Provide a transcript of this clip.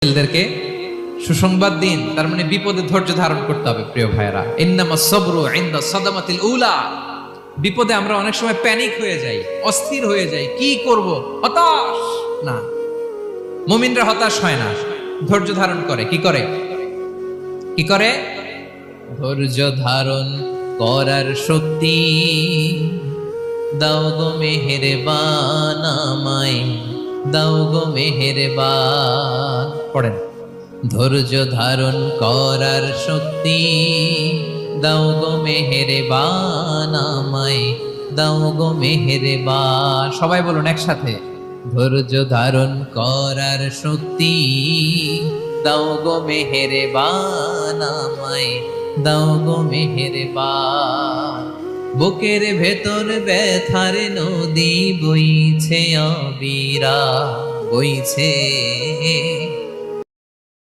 ছেলেদেরকে সুসংবাদ দিন, তার মানে বিপদে ধৈর্য ধারণ করতে হবে। প্রিয় ভাইয়েরা, ইন্নামাস সাবরু ইনদা সাদামাতিল উলা। বিপদে আমরা অনেক সময় প্যানিক হয়ে যাই, অস্থির হয়ে যাই, কি করব, হতাশ। না, মুমিনরা হতাশ হয় না, ধৈর্য ধারণ করে। কি করে? কি করে? ধৈর্য ধারণ করার শক্তি দাও গো মেহেরবান আমায়, দাও গো মেহেরবান। পড়েন, ধৈর্য ধারণ করার শক্তি দাও গো মেহেরবান আমায়, দাও গো মেহেরবান। সবাই বলুন একসাথে, ধৈর্য ধারণ করার শক্তি দাও গো মেহেরবান আমায়, দাও গো মেহেরবান। বুকের ভেতর ব্যথার নদী বইছে অবিরা, বইছে